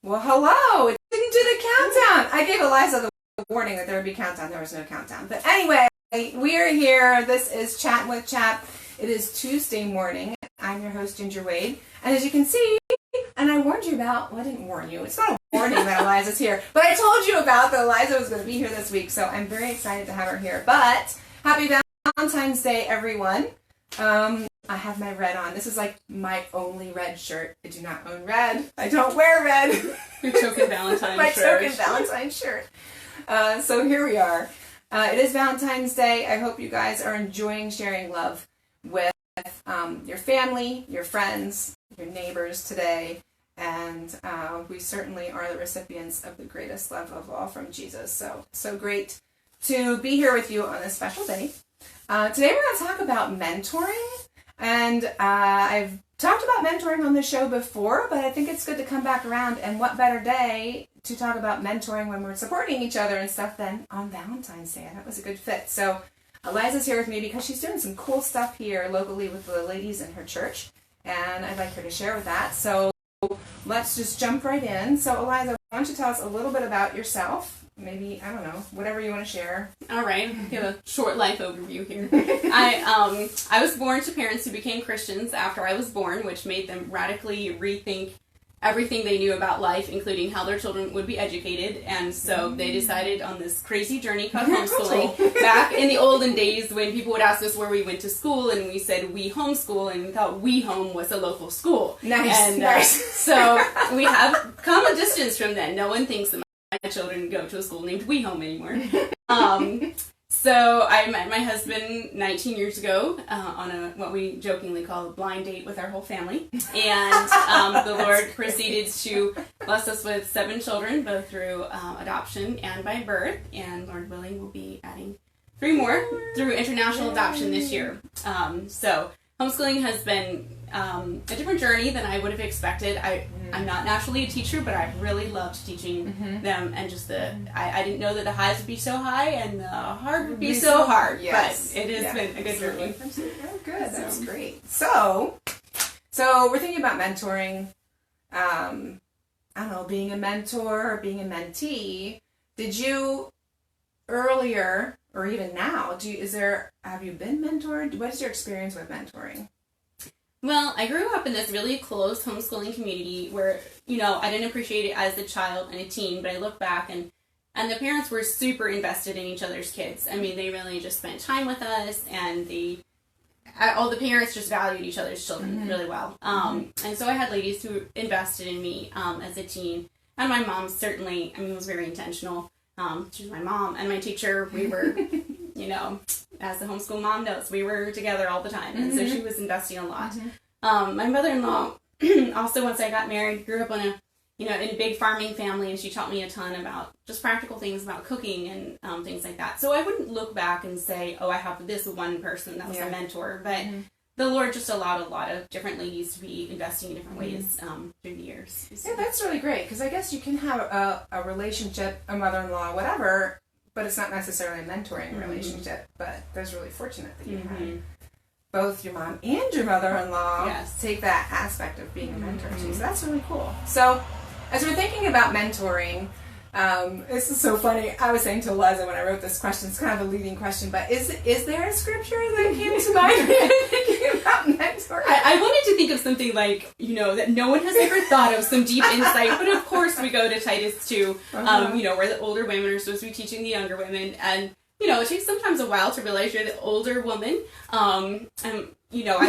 Well, hello. It didn't do the countdown. I gave Eliza the warning that there would be countdown. There was no countdown. But anyway, we are here. This is Chattin with CHAP. It is Tuesday morning. I'm your host, Ginger Wade. And as you can see, and I warned you about, well, I didn't warn you. It's not a warning that Eliza's here. But I told you about that Eliza was going to be here this week. So I'm very excited to have her here. But happy Valentine's Day, everyone. I have my red on. This is like my only red shirt. I do not own red. I don't wear red. Your token Valentine my shirt. My token Valentine shirt. So here we are. It is Valentine's Day. I hope you guys are enjoying sharing love with your family, your friends, your neighbors today. And we certainly are the recipients of the greatest love of all from Jesus. So great to be here with you on this special day. Today we're going to talk about mentoring. And I've talked about mentoring on the show before, but I think it's good to come back around. And what better day to talk about mentoring when we're supporting each other and stuff than on Valentine's Day. That was a good fit. So Eliza's here with me because she's doing some cool stuff here locally with the ladies in her church. And I'd like her to share with that. So let's just jump right in. So Eliza, why don't you tell us a little bit about yourself? Maybe, I don't know, whatever you want to share. All right, give a short life overview here. I was born to parents who became Christians after I was born, which made them radically rethink everything they knew about life, including how their children would be educated. And so they decided on this crazy journey called homeschooling. Back in the olden days when people would ask us where we went to school, and we said we homeschool, and we thought we home was a local school. Nice. So we have come a distance from then. No one thinks that my children go to a school named We Home anymore. So I met my husband 19 years ago on what we jokingly call a blind date with our whole family. And the Lord proceeded to bless us with 7 children, both through adoption and by birth. And Lord willing, we'll be adding 3 more through international adoption this year. So homeschooling has been a different journey than I would have expected. I'm not naturally a teacher, but I've really loved teaching them, and just I didn't know that the highs would be so high and the hard would be so hard. Yes. But it has been a good journey. Oh, good. That's great. So we're thinking about mentoring. I don't know, being a mentor or being a mentee. Did you earlier or even now? Have you been mentored? What is your experience with mentoring? Well, I grew up in this really close homeschooling community where, I didn't appreciate it as a child and a teen, but I look back and the parents were super invested in each other's kids. I mean, they really just spent time with us, and all the parents just valued each other's children really well. And so I had ladies who invested in me as a teen, and my mom certainly, was very intentional. She was my mom and my teacher. We were, as the homeschool mom knows, we were together all the time. And so she was investing a lot. My mother-in-law also, once I got married, grew up in a big farming family, and she taught me a ton about just practical things about cooking and things like that. So I wouldn't look back and say, I have this one person that was a mentor, but the Lord just allowed a lot of different ladies to be investing in different ways through the years. Yeah, that's really great, because I guess you can have a relationship, a mother-in-law, whatever, but it's not necessarily a mentoring relationship. But that's really fortunate that you had both your mom and your mother-in-law take that aspect of being a mentor too. So that's really cool. So as we're thinking about mentoring, this is so funny. I was saying to Eliza when I wrote this question, it's kind of a leading question, but is there a scripture that came to mind when thinking about mentoring? I wanted to think of something like, that no one has ever thought of, some deep insight, but of course we go to Titus 2, where the older women are supposed to be teaching the younger women, and it takes sometimes a while to realize you're the older woman. I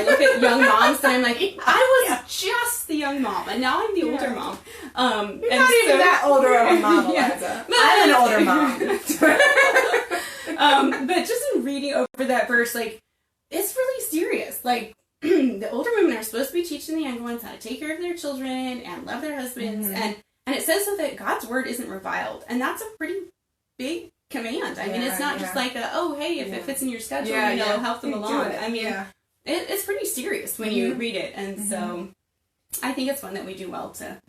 look at young moms and I'm like, I was just the young mom, and now I'm the older mom. You're not even that older of a mom, Eliza. I'm an older mom. But just in reading over that verse, it's really serious. The older women are supposed to be teaching the younger ones how to take care of their children and love their husbands, and it says so that God's word isn't reviled, and that's a pretty big command. I mean, it's not just like if it fits in your schedule, help them along. It's pretty serious when you read it, and so I think it's one that we do well to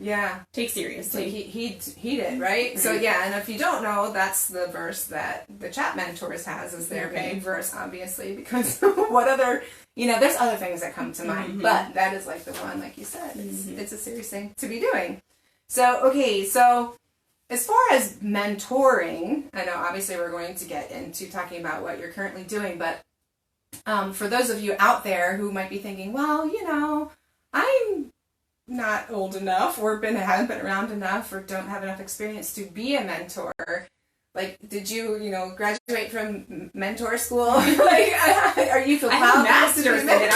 take seriously. Heed it, right? So and if you don't know, that's the verse that the CHAP Mentors has as their main verse, obviously, because what other, there's other things that come to mind, but that is the one, like you said, it's a serious thing to be doing. So as far as mentoring, I know obviously we're going to get into talking about what you're currently doing, but for those of you out there who might be thinking, well, I'm not old enough or haven't been around enough or don't have enough experience to be a mentor. Like, did you, graduate from mentor school? Like, are you feel proud? I have a master's in it,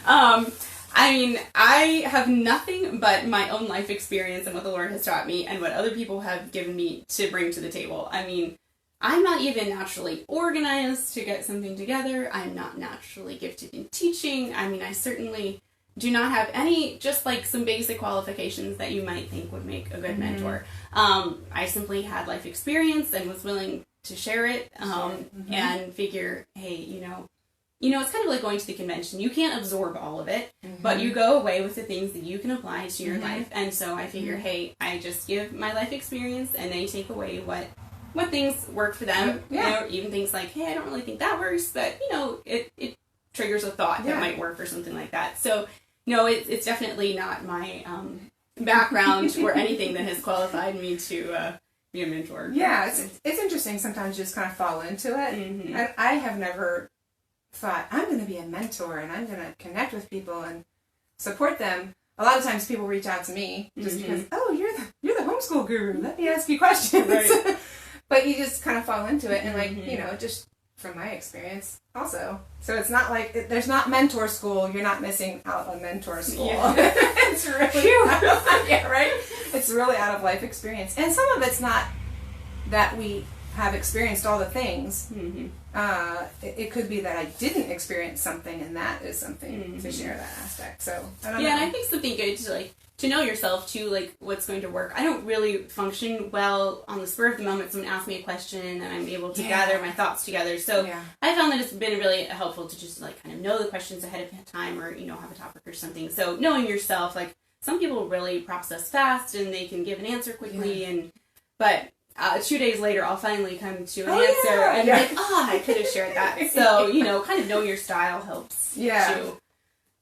actually. I mean, I have nothing but my own life experience and what the Lord has taught me and what other people have given me to bring to the table. I mean, I'm not even naturally organized to get something together. I'm not naturally gifted in teaching. I mean, I certainly do not have any, just like some basic qualifications that you might think would make a good mentor. I simply had life experience and was willing to share it and figure, hey, it's kind of like going to the convention. You can't absorb all of it, but you go away with the things that you can apply to your life. And so I figure, hey, I just give my life experience and they take away what things work for them. Even things like, hey, I don't really think that works, but, it triggers a thought that might work or something like that. So, it's definitely not my background or anything that has qualified me to be a mentor. Yeah, it's interesting. Sometimes you just kind of fall into it. And I have never thought, I'm going to be a mentor and I'm going to connect with people and support them. A lot of times people reach out to me just because, oh, you're the homeschool guru. Let me ask you questions. Right. But you just kind of fall into it and just from my experience also. So it's not like, there's not mentor school. You're not missing out on mentor school. Yeah. It's really, right? It's really out of life experience. And some of it's not that we have experienced all the things. It could be that I didn't experience something, and that is something to share that aspect. So I don't know. And I think something good to know yourself too, like what's going to work. I don't really function well on the spur of the moment. Someone asks me a question and I'm able to gather my thoughts together. So I found that it's been really helpful to just kind of know the questions ahead of time, or have a topic or something. So knowing yourself, like some people really process fast and they can give an answer quickly, but 2 days later, I'll finally come to an answer and be like, I could have shared that. So, kind of know your style helps too.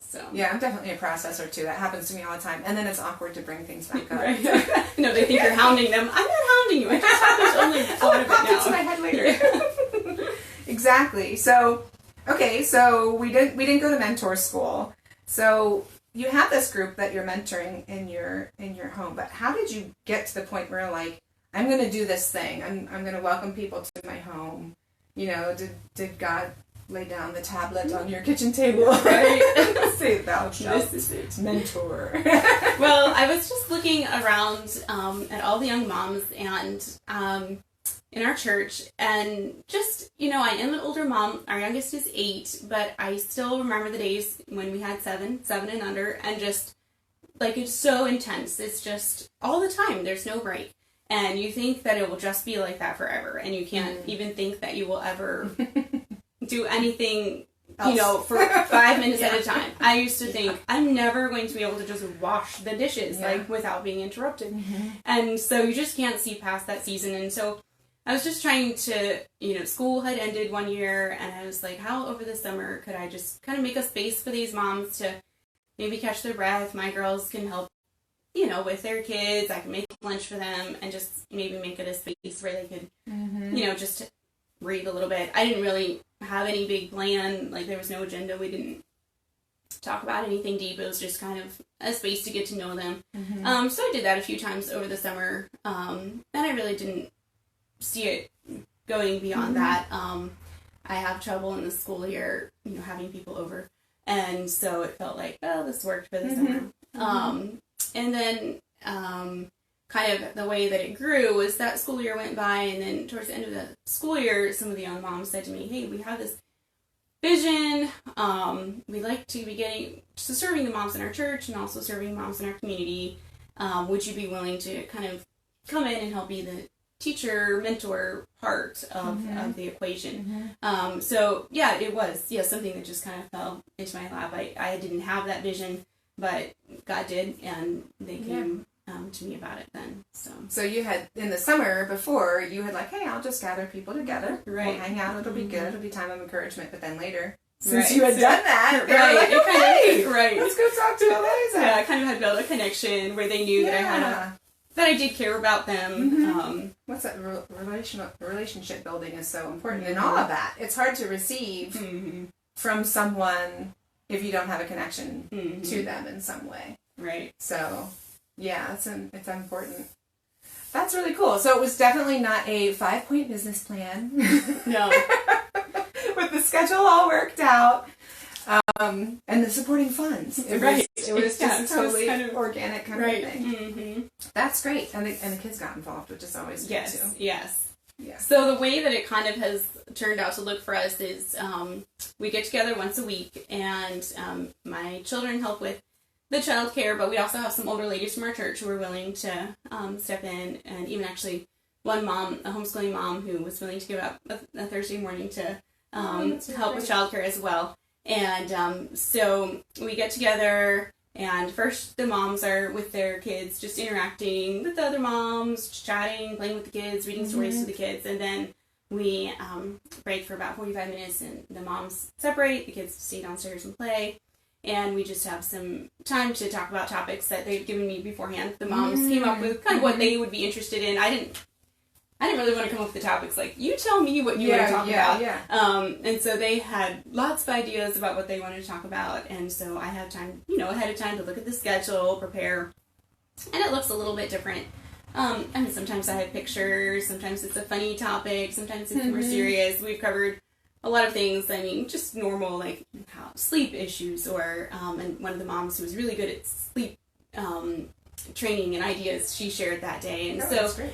So. Yeah, I'm definitely a processor too. That happens to me all the time. And then it's awkward to bring things back up. Right. They think you're hounding them. I'm not hounding you. It just happens only thought of it now. Into my head later. Exactly. So, okay, so we didn't go to mentor school. So you have this group that you're mentoring in your home, but how did you get to the point where like, I'm going to do this thing. I'm going to welcome people to my home. Did God lay down the tablet on your kitchen table? Right? Say thou shalt mentor. Well, I was just looking around at all the young moms and in our church, and just, I am an older mom. Our youngest is 8, but I still remember the days when we had 7 and under, and just, like, it's so intense. It's just all the time. There's no break. And you think that it will just be like that forever, and you can't even think that you will ever do anything, for 5 minutes at a time. I used to think, I'm never going to be able to just wash the dishes, without being interrupted. And so you just can't see past that season. And so I was just trying to, school had ended one year, and I was like, how over the summer could I just kind of make a space for these moms to maybe catch their breath? My girls can help, with their kids. I can make lunch for them and just maybe make it a space where they could, just breathe a little bit. I didn't really have any big plan. Like, there was no agenda. We didn't talk about anything deep. It was just kind of a space to get to know them. So I did that a few times over the summer. And I really didn't see it going beyond that. I have trouble in the school year, having people over. And so it felt like, oh, this worked for the summer. And then kind of the way that it grew was that school year went by, and then towards the end of the school year, some of the young moms said to me, hey, we have this vision. We'd like to be getting to serving the moms in our church and also serving moms in our community. Would you be willing to kind of come in and help be the teacher, mentor part of the equation? So, yeah, it was something that just kind of fell into my lap. I didn't have that vision, but God did, and they came to me about it then. So you had, in the summer before, you had like, hey, I'll just gather people together. Right. We'll hang out. It'll be good. It'll be time of encouragement. But then later, since you had done that, they were like, okay, let's go talk to Eliza. Yeah, I kind of had built a connection where they knew that I did care about them. What's that? Relationship building is so important in all of that. It's hard to receive from someone if you don't have a connection to them in some way. Right. So, yeah, it's important. That's really cool. So it was definitely not a 5-point business plan. No. With the schedule all worked out. And the supporting funds. It was just a totally organic kind of thing. Mm-hmm. That's great. And the kids got involved, which is always good too. Yes. So the way that it kind of has turned out to look for us is we get together once a week, and my children help with the childcare, but we also have some older ladies from our church who are willing to step in, and even actually one mom, a homeschooling mom, who was willing to give up a Thursday morning to help with childcare as well. And so we get together, and first the moms are with their kids, just interacting with the other moms, chatting, playing with the kids, reading stories to the kids, and then we break for about 45 minutes, and the moms separate, the kids stay downstairs and play, and we just have some time to talk about topics that they've given me beforehand. The moms came up with kind of what they would be interested in. I didn't really want to come up with the topics. Like, you tell me what you want to talk about. Yeah. And so they had lots of ideas about what they wanted to talk about. And so I had time, ahead of time to look at the schedule, prepare. And it looks a little bit different. I mean, sometimes I have pictures. Sometimes it's a funny topic. Sometimes it's more serious. We've covered a lot of things. I mean, just normal, like sleep issues. Or, and one of the moms who was really good at sleep training and ideas, she shared that day. And that's great.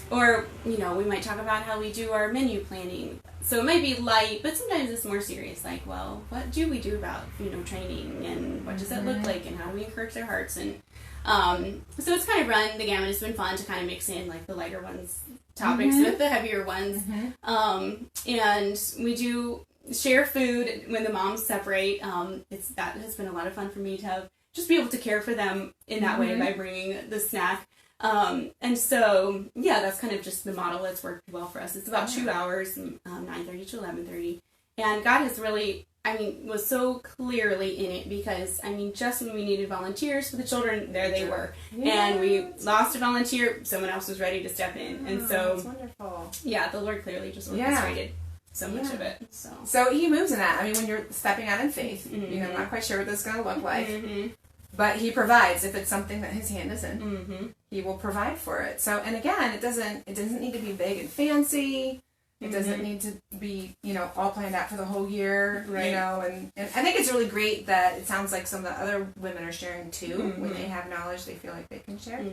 Or, we might talk about how we do our menu planning. So it might be light, but sometimes it's more serious. Like, well, what do we do about, training, and what does that look like, and how do we encourage their hearts? And so it's kind of run the gamut. It's been fun to kind of mix in, like, the lighter ones topics with the heavier ones. And we do share food when the moms separate. That has been a lot of fun for me to just be able to care for them in that way by bringing the snack. And so, that's kind of just the model that's worked well for us. It's about 2 hours, 9:30 to 11:30. And God has really, was so clearly in it, because, just when we needed volunteers for the children, there they were. And we lost a volunteer, someone else was ready to step in. And so, that's wonderful. Yeah, the Lord clearly just orchestrated so much of it. So he moves in that. When you're stepping out in faith, I'm not quite sure what this is going to look like. But he provides. If it's something that his hand is in, he will provide for it. So, and again, it doesn't need to be big and fancy. It doesn't need to be, all planned out for the whole year, and I think it's really great that it sounds like some of the other women are sharing too. When they have knowledge, they feel like they can share.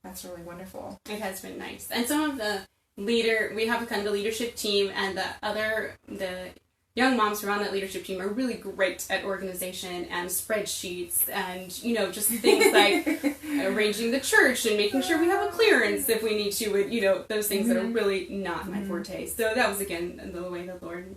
That's really wonderful. It has been nice. And some of the we have a kind of a leadership team, and the young moms who are on that leadership team are really great at organization and spreadsheets and, just things like arranging the church and making sure we have a clearance if we need to, those things that are really not my forte. So that was, again, the way the Lord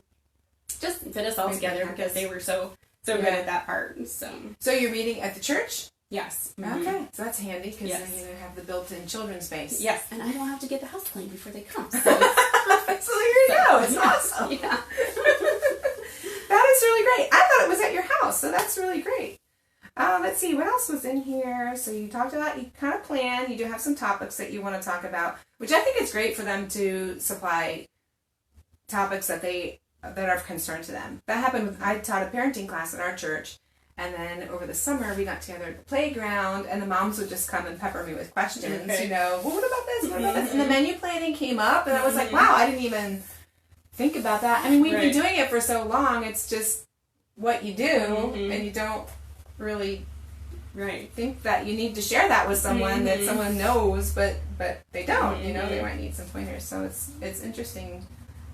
just fit us all together, because they were so good at that part. So you're meeting at the church? Yes. Okay, so that's handy, because then you have the built-in children's space. Yes, and I don't have to get the house cleaned before they come. So, so there you go. It's awesome. Yeah. That is really great. I thought it was at your house, so that's really great. Let's see, what else was in here? So you talked about, you kind of plan, you do have some topics that you want to talk about, which I think is great for them to supply topics that are of concern to them. That happened I taught a parenting class at our church, and then over the summer we got together at the playground, and the moms would just come and pepper me with questions, well, what about this, what about this? And the menu planning came up, and I was like, wow, I didn't even think about that. We've been doing it for so long, it's just what you do, and you don't really think that you need to share that with someone that someone knows, but they don't, they might need some pointers. So it's interesting,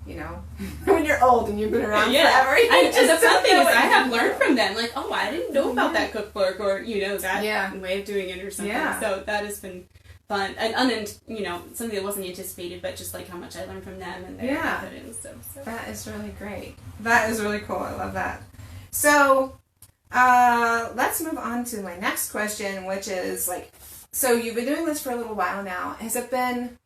when you're old and you've been around forever. And the fun thing is, I have learned from them, like, oh, I didn't know about that cookbook, or, that way of doing it or something. So that has been fun, and something that wasn't anticipated, but just like how much I learned from them and their confidence. So that is really great. That is really cool. I love that. So let's move on to my next question, which is so you've been doing this for a little while now. Has it been?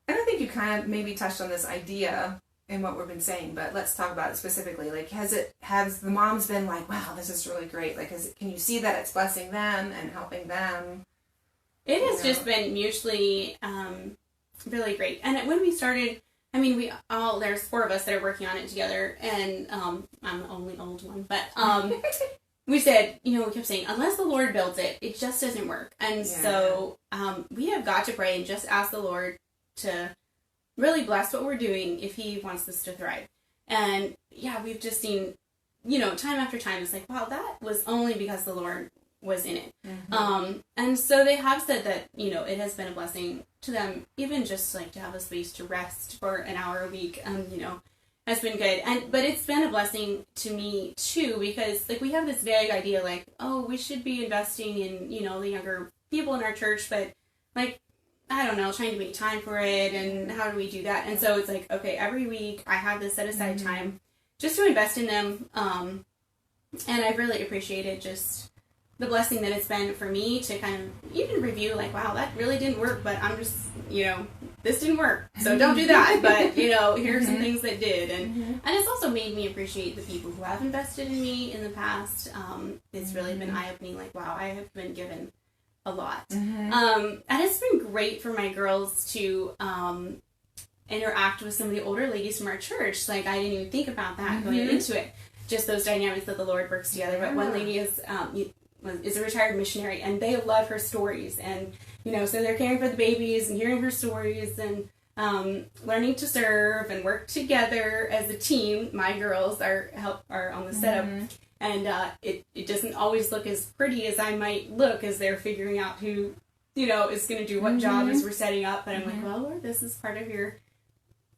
I don't think you kind of maybe touched on this idea in what we've been saying, but let's talk about it specifically. Like, has the moms been like, wow, this is really great? Like, can you see that it's blessing them and helping them? It has just been mutually really great. And when we started, I mean, there's 4 of us that are working on it together, and I'm the only old one, but we said, we kept saying, unless the Lord builds it, it just doesn't work. And so we have got to pray and just ask the Lord to really bless what we're doing if he wants this to thrive. And we've just seen, time after time, it's like, wow, that was only because the Lord was in it. Mm-hmm. And so they have said that, it has been a blessing to them, even just like to have a space to rest for an hour a week, has been good. But it's been a blessing to me too, because like we have this vague idea like, oh, we should be investing in, the younger people in our church, but like, I don't know, trying to make time for it, and how do we do that? And so it's like, okay, every week I have this set aside time just to invest in them. And I've really appreciated just the blessing that it's been for me to kind of even review like, wow, that really didn't work, but I'm just, this didn't work, so don't do that. But, here are some things that did. And it's also made me appreciate the people who have invested in me in the past. It's really been eye-opening, like, wow, I have been given a lot. And it's been great for my girls to interact with some of the older ladies from our church. Like, I didn't even think about that going into it. Just those dynamics that the Lord works together. But one lady is a retired missionary, and they love her stories, and so they're caring for the babies and hearing her stories and learning to serve and work together as a team. My girls are on the setup, and it doesn't always look as pretty as I might look as they're figuring out who is going to do what job as we're setting up. But I'm like, well, Lord, this is part of your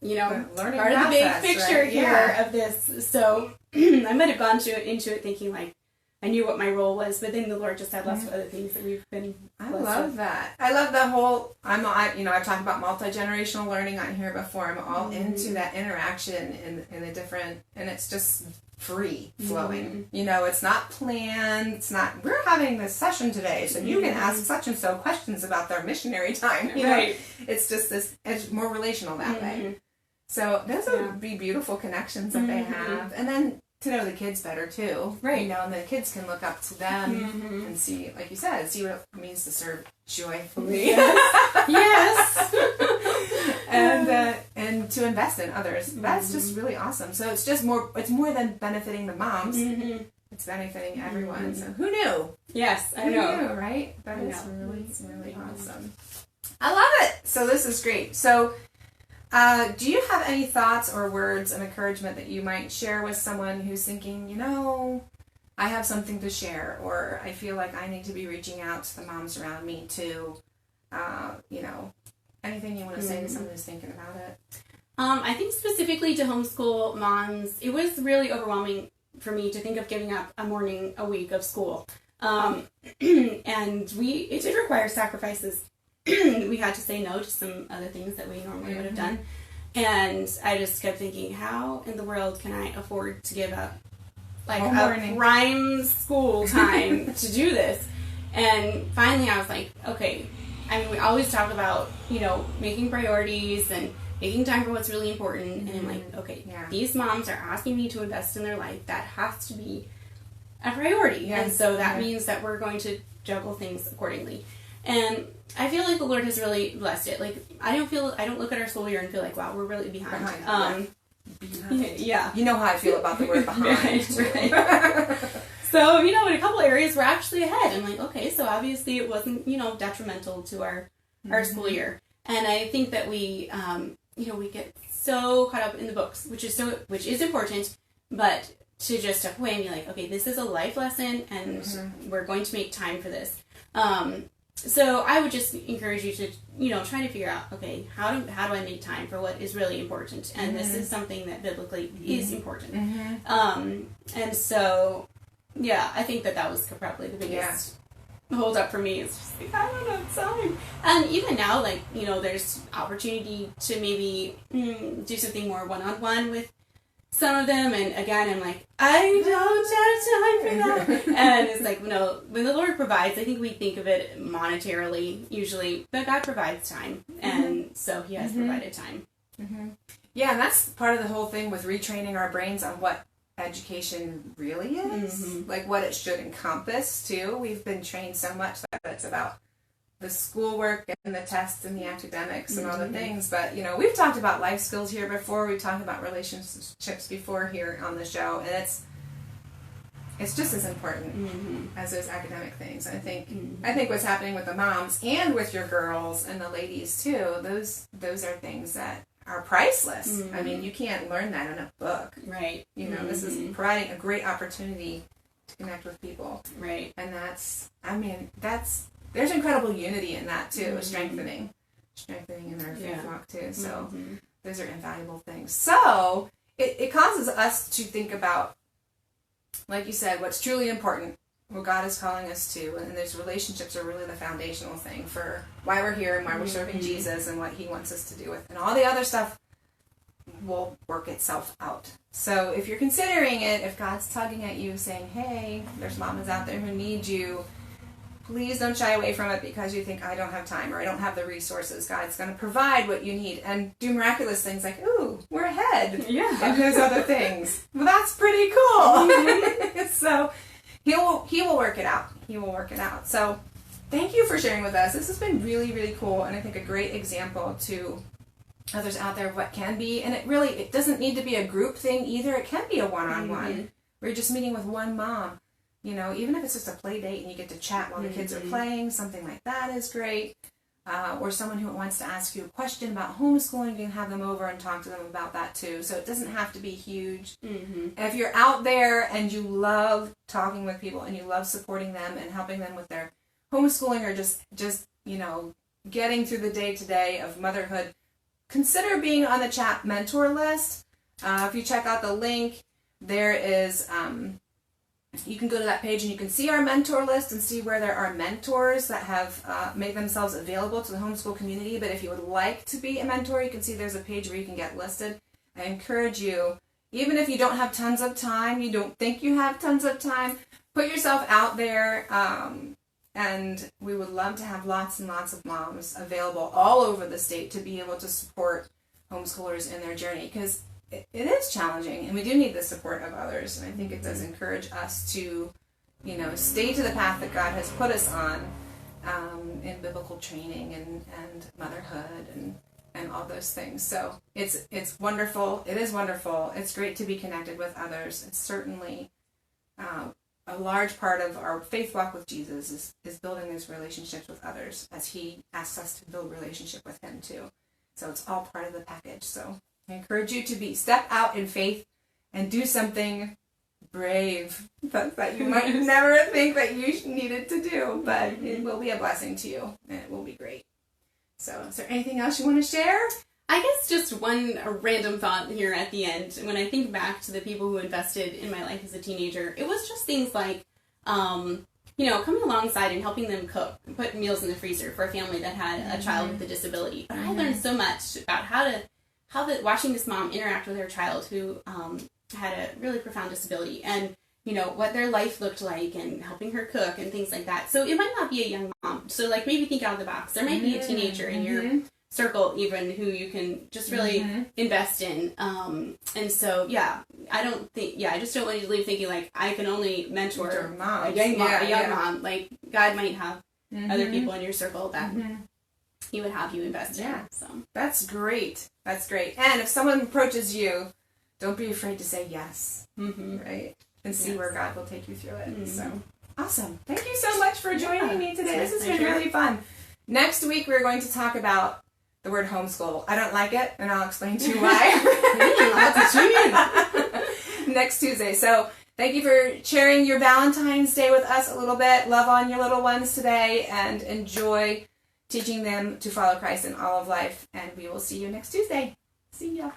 learning part of the big picture here of this. So I might have gone into it thinking like I knew what my role was, but then the Lord just had lots of other things that we've been I love with. That. I love the whole, I've talked about multi-generational learning on here before. I'm all into that interaction in the different, and it's just free flowing. It's not planned. It's not, we're having this session today, so you can ask such and so questions about their missionary time. Right. It's just it's more relational that way. So those would be beautiful connections that they have. And then to know the kids better too, right? And the kids can look up to them and see, like you said, see what it means to serve joyfully. Yes. And to invest in others. That's just really awesome. So it's more than benefiting the moms. It's benefiting everyone. So who knew? Yes, I know. Who knew, right? That is really awesome. I love it. So this is great. So. Do you have any thoughts or words of encouragement that you might share with someone who's thinking, I have something to share, or I feel like I need to be reaching out to the moms around me too? Anything you want to say to someone who's thinking about it? I think specifically to homeschool moms, it was really overwhelming for me to think of giving up a morning a week of school. And it did require sacrifices. We had to say no to some other things that we normally would have done. And I just kept thinking, how in the world can I afford to give up like a prime school time to do this? And finally I was like, okay, I mean, we always talk about, making priorities and making time for what's really important. And I'm like, okay, these moms are asking me to invest in their life. That has to be a priority. Yes. And so that means that we're going to juggle things accordingly. And I feel like the Lord has really blessed it. Like, I don't look at our school year and feel like, wow, we're really behind. Behind. Yeah. You know how I feel about the word behind. Right. So, in a couple areas we're actually ahead. I'm like, okay, so obviously it wasn't, detrimental to our school year. And I think that we, we get so caught up in the books, which is important, but to just step away and be like, okay, this is a life lesson, and we're going to make time for this. So I would just encourage you to, try to figure out, okay, how do I make time for what is really important? And this is something that biblically is important. And so, I think that was probably the biggest hold up for me. It's just like, I don't have time. And even now, like, there's opportunity to maybe do something more one-on-one with some of them, and again, I'm like, I don't have time for that. And it's like, when the Lord provides, I think we think of it monetarily usually, but God provides time, and so He has provided time. Yeah, and that's part of the whole thing with retraining our brains on what education really is, like what it should encompass too. We've been trained so much that it's about the schoolwork and the tests and the academics and all the things, but we've talked about life skills here before. We've talked about relationships before here on the show, and it's just as important as those academic things. I think what's happening with the moms and with your girls and the ladies too, those are things that are priceless. I mean, you can't learn that in a book. Right. This is providing a great opportunity to connect with people. Right. And there's incredible unity in that too, strengthening in our faith walk too. So those are invaluable things. So it causes us to think about, like you said, what's truly important, what God is calling us to, and those relationships are really the foundational thing for why we're here and why we're serving Jesus and what he wants us to do with. And all the other stuff will work itself out. So if you're considering it, if God's tugging at you saying, hey, there's mamas out there who need you, please don't shy away from it because you think, I don't have time or I don't have the resources. God's going to provide what you need and do miraculous things like, ooh, we're ahead. Yeah. And those other things. Well, that's pretty cool. So he will work it out. He will work it out. So thank you for sharing with us. This has been really, really cool, and I think a great example to others out there of what can be. And it doesn't need to be a group thing either. It can be a one-on-one where you're just meeting with one mom. Even if it's just a play date and you get to chat while the kids are playing, something like that is great. Or someone who wants to ask you a question about homeschooling, you can have them over and talk to them about that too. So it doesn't have to be huge. And if you're out there and you love talking with people and you love supporting them and helping them with their homeschooling or just getting through the day-to-day of motherhood, consider being on the CHAP mentor list. If you check out the link, there is... you can go to that page and you can see our mentor list and see where there are mentors that have made themselves available to the homeschool community. But if you would like to be a mentor, you can see there's a page where you can get listed. I encourage you, even if you don't have tons of time, you don't think you have tons of time, put yourself out there. And we would love to have lots and lots of moms available all over the state to be able to support homeschoolers in their journey, because it is challenging, and we do need the support of others. And I think it does encourage us to, stay to the path that God has put us on in biblical training and motherhood and all those things. So it's wonderful. It is wonderful. It's great to be connected with others. It's certainly a large part of our faith walk with Jesus is building those relationships with others as he asks us to build relationship with him too. So it's all part of the package. So I encourage you to step out in faith and do something brave that you might never think that you needed to do, but it will be a blessing to you, and it will be great. So is there anything else you want to share? I guess just one random thought here at the end. When I think back to the people who invested in my life as a teenager, it was just things like, coming alongside and helping them cook, put meals in the freezer for a family that had a child with a disability. But I learned so much about watching this mom interact with her child who had a really profound disability, and what their life looked like, and helping her cook and things like that. So it might not be a young mom. So maybe think out of the box. There might be a teenager in your circle even who you can just really invest in. And so I just don't want you to leave thinking I can only mentor a young mom. God might have other people in your circle that he would have you invest in. So that's great. That's great. And if someone approaches you, don't be afraid to say yes, right? And see where God will take you through it. So awesome. Thank you so much for joining me today. This has been really fun. Next week, we're going to talk about the word homeschool. I don't like it, and I'll explain to you why. Next Tuesday. So thank you for sharing your Valentine's Day with us a little bit. Love on your little ones today, and enjoy teaching them to follow Christ in all of life. And we will see you next Tuesday. See ya.